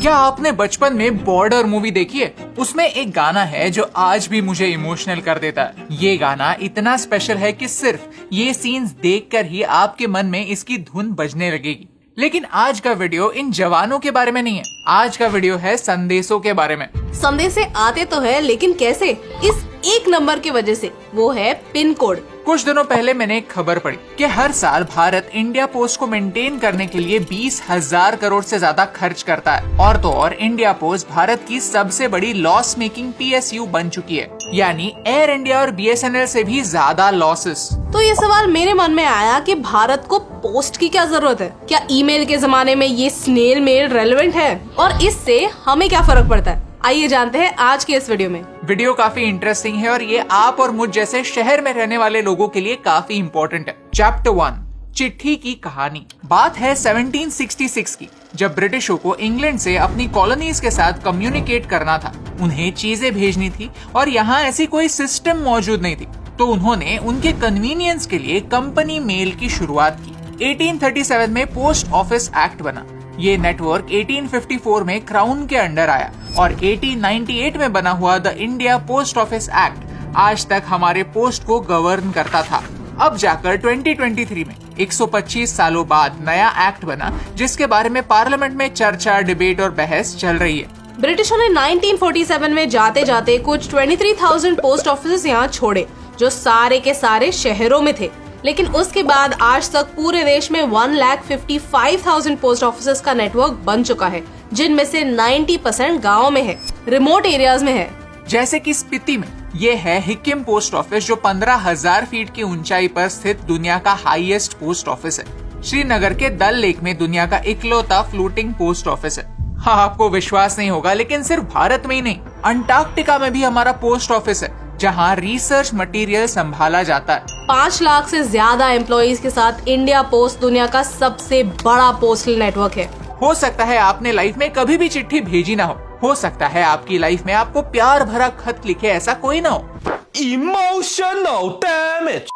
क्या आपने बचपन में बॉर्डर मूवी देखी है? उसमें एक गाना है जो आज भी मुझे इमोशनल कर देता है। ये गाना इतना स्पेशल है कि सिर्फ ये सीन्स देखकर ही आपके मन में इसकी धुन बजने लगेगी। लेकिन आज का वीडियो इन जवानों के बारे में नहीं है, आज का वीडियो है संदेशों के बारे में। संदेशे आते तो है, लेकिन कैसे? इस एक नंबर की वजह से, वो है पिन कोड। कुछ दिनों पहले मैंने एक खबर पढ़ी कि हर साल भारत इंडिया पोस्ट को मेंटेन करने के लिए 20,000 करोड़ से ज्यादा खर्च करता है। और तो और इंडिया पोस्ट भारत की सबसे बड़ी लॉस मेकिंग PSU बन चुकी है, यानी एयर इंडिया और BSNL से भी ज्यादा लॉसेस। तो ये सवाल मेरे मन में आया कि भारत को पोस्ट की क्या जरूरत है? क्या ईमेल के जमाने में ये स्नेल मेल रेलेवेंट है? और इससे हमें क्या फर्क पड़ता है? आइए जानते हैं आज के इस वीडियो में। वीडियो काफी इंटरेस्टिंग है और ये आप और मुझ जैसे शहर में रहने वाले लोगों के लिए काफी इम्पोर्टेंट है। चैप्टर 1, चिट्ठी की कहानी। बात है 1766 की, जब ब्रिटिशों को इंग्लैंड से अपनी कॉलोनीज के साथ कम्युनिकेट करना था। उन्हें चीजें भेजनी थी और यहाँ ऐसी कोई सिस्टम मौजूद नहीं थी, तो उन्होंने उनके कन्वीनियंस के लिए कंपनी मेल की शुरुआत की। 1837 में पोस्ट ऑफिस एक्ट बना। ये नेटवर्क 1854 में क्राउन के अंडर आया और 1898 में बना हुआ the India post office act आज तक हमारे पोस्ट को गवर्न करता था। अब जाकर 2023 में 125 सालों बाद नया एक्ट बना, जिसके बारे में पार्लियामेंट में चर्चा, डिबेट और बहस चल रही है। ब्रिटिशों ने 1947 में जाते जाते कुछ 23,000 पोस्ट ऑफिस यहाँ छोड़े, जो सारे के सारे शहरों में थे। लेकिन उसके बाद आज तक पूरे देश में 1,55,000 पोस्ट ऑफिस का नेटवर्क बन चुका है, जिनमें से 90% गाँव में है, रिमोट एरियाज में है। जैसे कि स्पीति में ये है हिकिम पोस्ट ऑफिस, जो 15,000 फीट की ऊंचाई पर स्थित दुनिया का हाईएस्ट पोस्ट ऑफिस है। श्रीनगर के दल लेक में दुनिया का इकलौता फ्लोटिंग पोस्ट ऑफिस है। हाँ, आपको विश्वास नहीं होगा, लेकिन सिर्फ भारत में ही नहीं, अंटार्कटिका में भी हमारा पोस्ट ऑफिस है, जहाँ रिसर्च मटेरियल संभाला जाता है। 5 लाख से ज्यादा एम्प्लॉइज के साथ इंडिया पोस्ट दुनिया का सबसे बड़ा पोस्टल नेटवर्क है। हो सकता है आपने लाइफ में कभी भी चिट्ठी भेजी ना हो सकता है आपकी लाइफ में आपको प्यार भरा खत लिखे ऐसा कोई ना हो। Emotional damage।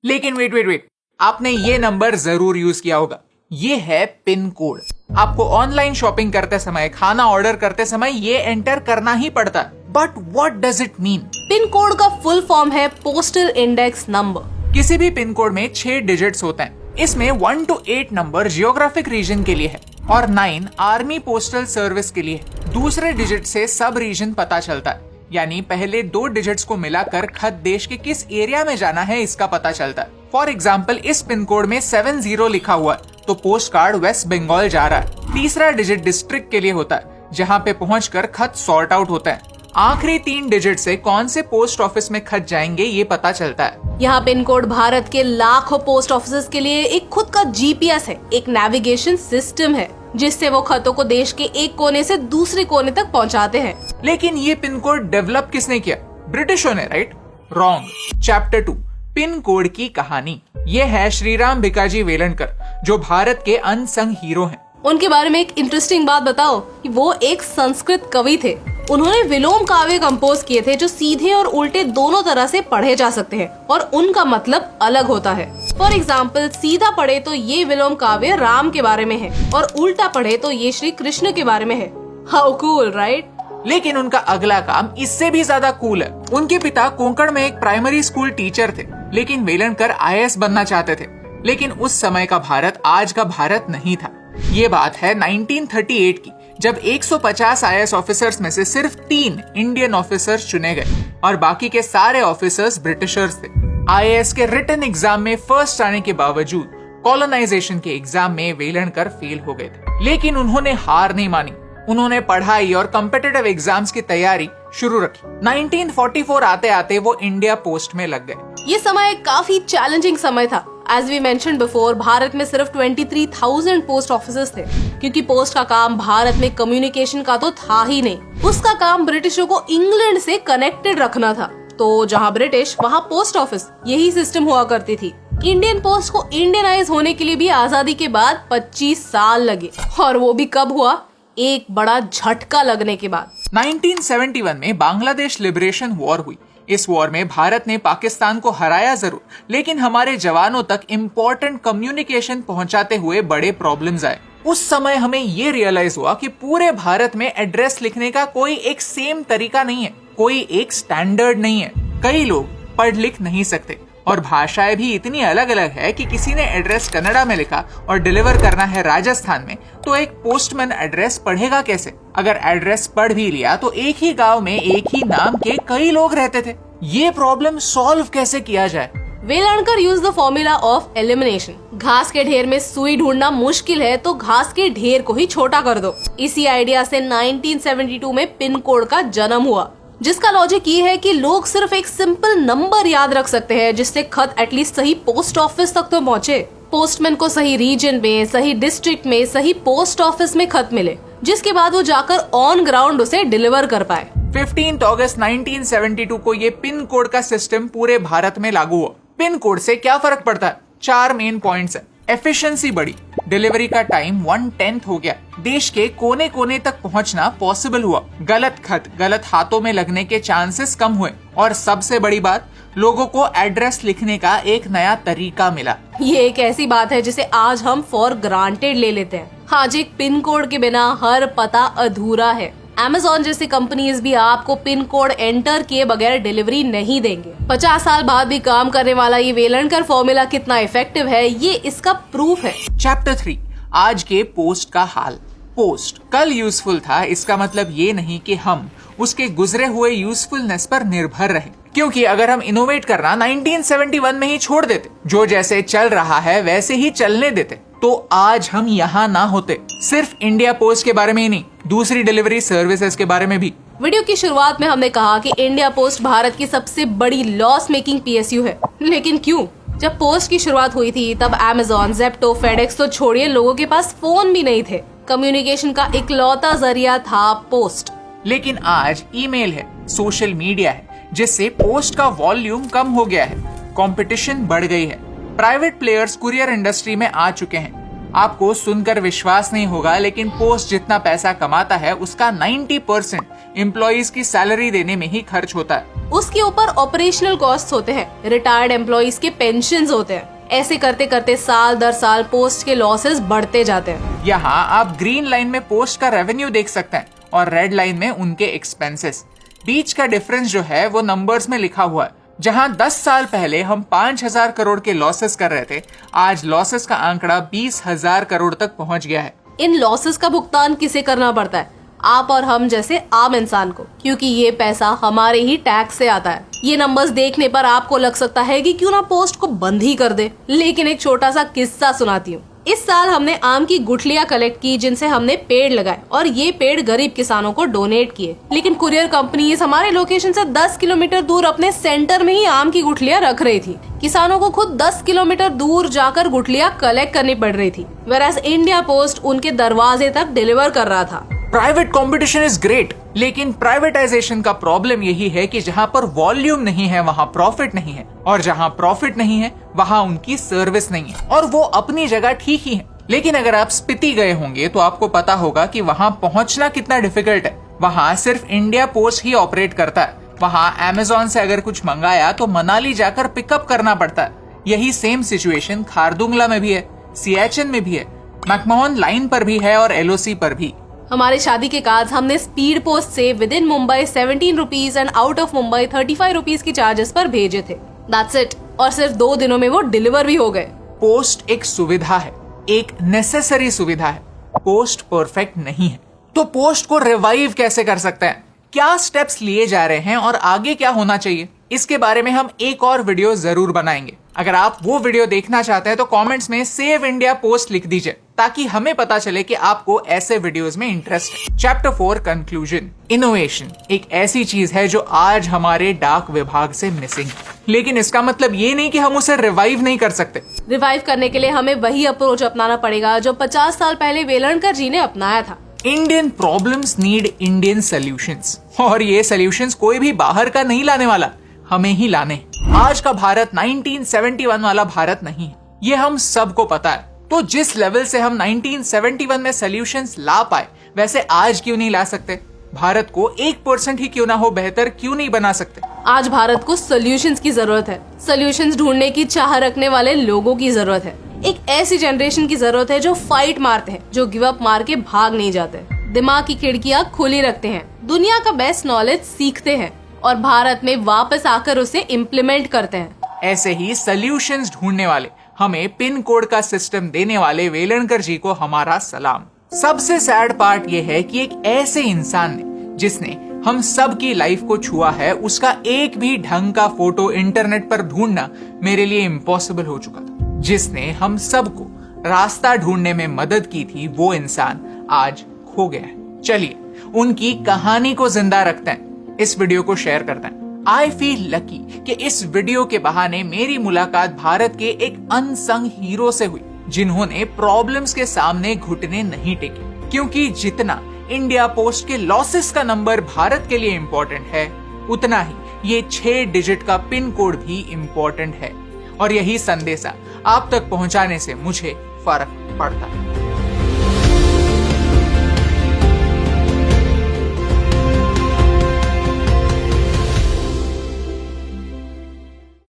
लेकिन वेट, आपने ये नंबर जरूर यूज किया होगा। ये है पिन कोड। आपको ऑनलाइन शॉपिंग करते समय, खाना ऑर्डर करते समय ये एंटर करना ही पड़ता है। But what does it mean? Pin code का फुल फॉर्म है पोस्टल इंडेक्स नंबर। किसी भी पिन कोड में 6 डिजिट्स होते हैं। इसमें 1 to 8 नंबर जियोग्राफिक रीजन के लिए है और 9 आर्मी पोस्टल सर्विस के लिए है। दूसरे डिजिट से सब रीजन पता चलता है, यानी पहले 2 डिजिट्स को मिलाकर खत देश के किस एरिया में जाना है इसका पता चलता है। फॉर एग्जाम्पल, इस पिन कोड में 70 लिखा हुआ है तो पोस्ट कार्ड वेस्ट बंगाल जा रहा है। तीसरा डिजिट डिस्ट्रिक्ट के लिए होता है, जहाँ पे पहुंचकर खत सॉर्ट आउट होता है। आखिरी 3 डिजिट से कौन से पोस्ट ऑफिस में खत जाएंगे ये पता चलता है। यहाँ पिन कोड भारत के लाखों पोस्ट ऑफिस के लिए एक खुद का GPS है, एक नेविगेशन सिस्टम है, जिससे वो खतों को देश के एक कोने से दूसरे कोने तक पहुँचाते हैं। लेकिन ये पिन कोड डेवलप किसने किया? ब्रिटिशों ने, right? Wrong. Chapter 2, pin code की कहानी। ये है श्रीराम भिकाजी वेलणकर, जो भारत के अनसंग हीरो हैं। उनके बारे में एक इंटरेस्टिंग बात बताओ कि वो एक संस्कृत कवि थे। उन्होंने विलोम काव्य कंपोज किए थे, जो सीधे और उल्टे दोनों तरह से पढ़े जा सकते हैं और उनका मतलब अलग होता है। फॉर एग्जाम्पल, सीधा पढ़े तो ये विलोम काव्य राम के बारे में है और उल्टा पढ़े तो ये श्री कृष्ण के बारे में है। How cool, right? लेकिन उनका अगला काम इससे भी ज्यादा कूल है। उनके पिता कोंकण में एक प्राइमरी स्कूल टीचर थे, लेकिन वेलणकर IAS बनना चाहते थे। लेकिन उस समय का भारत आज का भारत नहीं था। ये बात है 1938 की, जब 150 IAS ऑफिसर्स में से सिर्फ 3 इंडियन ऑफिसर्स चुने गए और बाकी के सारे ऑफिसर्स ब्रिटिशर्स थे। IAS के रिटन एग्जाम में फर्स्ट आने के बावजूद कॉलोनाइजेशन के एग्जाम में वेलणकर फेल हो गए थे। लेकिन उन्होंने हार नहीं मानी। उन्होंने पढ़ाई और कॉम्पिटिटिव एग्जाम्स की तैयारी शुरू रखी। 1944 आते आते वो इंडिया पोस्ट में लग गए। ये समय काफी चैलेंजिंग समय था। As we mentioned before, Bharat में सिर्फ 23,000 पोस्ट ऑफिस थे, क्योंकि पोस्ट का काम भारत में कम्युनिकेशन का तो था ही नहीं। उसका काम ब्रिटिशों को इंग्लैंड से कनेक्टेड रखना था। तो जहाँ ब्रिटिश वहाँ पोस्ट ऑफिस, यही सिस्टम हुआ करती थी। इंडियन पोस्ट को इंडियनाइज होने के लिए भी आजादी के बाद 25 साल लगे, और वो भी कब हुआ? एक बड़ा झटका लगने के बाद। 1971 में बांग्लादेश लिबरेशन वॉर हुई। इस वॉर में भारत ने पाकिस्तान को हराया जरूर, लेकिन हमारे जवानों तक इम्पोर्टेंट कम्युनिकेशन पहुंचाते हुए बड़े प्रॉब्लम्स आए। उस समय हमें ये रियलाइज हुआ कि पूरे भारत में एड्रेस लिखने का कोई एक सेम तरीका नहीं है, कोई एक स्टैंडर्ड नहीं है। कई लोग पढ़ लिख नहीं सकते और भाषाएं भी इतनी अलग अलग है कि किसी ने एड्रेस कन्नड़ा में लिखा और डिलीवर करना है राजस्थान में, तो एक पोस्टमैन एड्रेस पढ़ेगा कैसे? अगर एड्रेस पढ़ भी लिया तो एक ही गांव में एक ही नाम के कई लोग रहते थे। ये प्रॉब्लम सॉल्व कैसे किया जाए? Velankar use the formula of elimination. घास के ढेर में सुई ढूंढना मुश्किल है तो घास के ढेर को ही छोटा कर दो। इसी आइडिया से 1972 में पिन कोड का जन्म हुआ, जिसका लॉजिक ये है कि लोग सिर्फ एक सिंपल नंबर याद रख सकते हैं जिससे खत एटलीस्ट सही पोस्ट ऑफिस तक तो पहुंचे। पोस्टमैन को सही रीजन में, सही डिस्ट्रिक्ट में, सही पोस्ट ऑफिस में खत मिले, जिसके बाद वो जाकर ऑन ग्राउंड उसे डिलीवर कर पाए। 15 अगस्त 1972 को ये पिन कोड का सिस्टम पूरे भारत में लागू हुआ। पिन कोड से क्या फर्क पड़ता है? 4 मेन पॉइंट्स है। एफिशिएंसी बढ़ी, डिलीवरी का टाइम 1/10 हो गया, देश के कोने कोने तक पहुंचना पॉसिबल हुआ, गलत खत गलत हाथों में लगने के चांसेस कम हुए और सबसे बड़ी बात, लोगों को एड्रेस लिखने का एक नया तरीका मिला। ये एक ऐसी बात है जिसे आज हम फॉर ग्रांटेड ले लेते हैं। आज एक पिन कोड के बिना हर पता अधूरा है। Amazon जैसी कंपनीज भी आपको पिन कोड एंटर किए बगैर डिलीवरी नहीं देंगे। 50 साल बाद भी काम करने वाला ये वेलणकर फॉर्मूला कितना इफेक्टिव है, ये इसका प्रूफ है। चैप्टर 3, आज के पोस्ट का हाल। पोस्ट कल यूजफुल था, इसका मतलब ये नहीं कि हम उसके गुजरे हुए यूजफुलनेस पर निर्भर रहे, क्योंकि अगर हम इनोवेट करना 1971 में ही छोड़ देते, जो जैसे चल रहा है वैसे ही चलने देते, तो आज हम यहाँ ना होते। सिर्फ इंडिया पोस्ट के बारे में ही नहीं, दूसरी डिलीवरी सर्विसेज के बारे में भी। वीडियो की शुरुआत में हमने कहा कि इंडिया पोस्ट भारत की सबसे बड़ी लॉस मेकिंग PSU है, लेकिन क्यों? जब पोस्ट की शुरुआत हुई थी तब Amazon, Zepto, FedEx तो छोड़िए, लोगों के पास फोन भी नहीं थे। कम्युनिकेशन का इकलौता जरिया था पोस्ट। लेकिन आज ईमेल है, सोशल मीडिया है, जिससे पोस्ट का वॉल्यूम कम हो गया है, कंपटीशन बढ़ गई है, प्राइवेट प्लेयर्स कुरियर इंडस्ट्री में आ चुके हैं। आपको सुनकर विश्वास नहीं होगा, लेकिन पोस्ट जितना पैसा कमाता है उसका 90% एम्प्लॉइज की सैलरी देने में ही खर्च होता है। उसके ऊपर ऑपरेशनल कॉस्ट होते हैं, रिटायर्ड एम्प्लॉइज के पेंशन होते हैं। ऐसे करते करते साल दर साल पोस्ट के लॉसेस बढ़ते जाते हैं। यहाँ आप ग्रीन लाइन में पोस्ट का रेवेन्यू देख सकते हैं और रेड लाइन में उनके एक्सपेंसेस। बीच का डिफरेंस जो है वो नंबर्स में लिखा हुआ है। जहां 10 साल पहले हम 5,000 करोड़ के लॉसेस कर रहे थे, आज लॉसेस का आंकड़ा 20,000 करोड़ तक पहुंच गया है। इन लॉसेस का भुगतान किसे करना पड़ता है? आप और हम जैसे आम इंसान को, क्योंकि ये पैसा हमारे ही टैक्स से आता है। ये नंबर्स देखने पर आपको लग सकता है कि क्यों ना पोस्ट को बंद ही कर दे, लेकिन एक छोटा सा किस्सा सुनाती हूँ। इस साल हमने आम की गुठलियां कलेक्ट की, जिनसे हमने पेड़ लगाए और ये पेड़ गरीब किसानों को डोनेट किए। लेकिन कुरियर कंपनीज हमारे लोकेशन से 10 किलोमीटर दूर अपने सेंटर में ही आम की गुठलियां रख रही थी। किसानों को खुद 10 किलोमीटर दूर जाकर गुठलियां कलेक्ट करनी पड़ रही थी, whereas इंडिया पोस्ट उनके दरवाजे तक डिलीवर कर रहा था। प्राइवेट कंपटीशन इज ग्रेट, लेकिन प्राइवेटाइजेशन का प्रॉब्लम यही है कि जहां पर वॉल्यूम नहीं है वहां प्रॉफिट नहीं है, और जहां प्रॉफिट नहीं है वहां उनकी सर्विस नहीं है। और वो अपनी जगह ठीक ही है, लेकिन अगर आप स्पीति गए होंगे तो आपको पता होगा कि वहां पहुंचना कितना डिफिकल्ट है। वहां सिर्फ इंडिया पोस्ट ही ऑपरेट करता है। वहां Amazon से अगर कुछ मंगाया तो मनाली जाकर पिकअप करना पड़ता है। यही सेम सिचुएशन खारदुंगला में भी है, सियाचिन में भी है, मैकमोहन लाइन पर भी है और LOC पर भी। हमारे शादी के कार्ड हमने स्पीड पोस्ट से with in Mumbai 17 rupees and out of Mumbai 35 rupees की चार्जेस पर भेजे थे। That's it. और सिर्फ 2 दिनों में वो डिलीवर भी हो गए। पोस्ट एक सुविधा है, एक नेसेसरी सुविधा है। पोस्ट परफेक्ट नहीं है। तो पोस्ट को रिवाइव कैसे कर सकते हैं? क्या स्टेप्स लिए जा रहे हैं और आगे क्या होना चाहिए? इसके बारे में हम एक और वीडियो जरूर बनाएंगे। अगर आप वो वीडियो देखना चाहते हैं तो कमेंट्स में सेव इंडिया पोस्ट लिख दीजिए, ताकि हमें पता चले कि आपको ऐसे वीडियोस में इंटरेस्ट है। Chapter 4 conclusion. इनोवेशन एक ऐसी चीज है जो आज हमारे डाक विभाग से मिसिंग है, लेकिन इसका मतलब ये नहीं कि हम उसे रिवाइव नहीं कर सकते। रिवाइव करने के लिए हमें वही अप्रोच अपनाना पड़ेगा जो 50 साल पहले वेलणकर जी ने अपनाया था। Indian problems need Indian solutions, और ये सॉल्यूशंस कोई भी बाहर का नहीं लाने वाला, हमें ही लाने। आज का भारत 1971 वाला भारत नहीं है, ये हम सबको पता है। तो जिस लेवल से हम 1971 में सॉल्यूशंस ला पाए, वैसे आज क्यों नहीं ला सकते? भारत को 1% ही क्यों ना हो बेहतर क्यों नहीं बना सकते? आज भारत को सॉल्यूशंस की जरूरत है। सॉल्यूशंस ढूंढने की चाह रखने वाले लोगों की जरूरत है। एक ऐसी जनरेशन की जरूरत है जो फाइट मारते हैं, जो गिव अप मार के भाग नहीं जाते, दिमाग की खिड़कियां खुली रखते हैं, दुनिया का बेस्ट नॉलेज सीखते हैं और भारत में वापस आकर उसे इम्प्लीमेंट करते हैं। ऐसे ही सॉल्यूशंस ढूंढने वाले, हमें पिन कोड का सिस्टम देने वाले वेलणकर जी को हमारा सलाम। सबसे सैड पार्ट ये है कि एक ऐसे इंसान ने, जिसने हम सब की लाइफ को छुआ है, उसका एक भी ढंग का फोटो इंटरनेट पर ढूंढना मेरे लिए इम्पॉसिबल हो चुका था। जिसने हम सबको रास्ता ढूंढने में मदद की थी, वो इंसान आज खो गया है। चलिए उनकी कहानी को जिंदा रखते हैं, इस वीडियो को शेयर करते हैं। आई फील लकी कि इस वीडियो के बहाने मेरी मुलाकात भारत के एक अनसंग हीरो से हुई, जिन्होंने प्रॉब्लम्स के सामने घुटने नहीं टेके। क्योंकि जितना इंडिया पोस्ट के लॉसेस का नंबर भारत के लिए इंपॉर्टेंट है, उतना ही ये 6 डिजिट का पिन कोड भी इंपॉर्टेंट है। और यही संदेशा आप तक पहुंचाने से मुझे फर्क पड़ता है।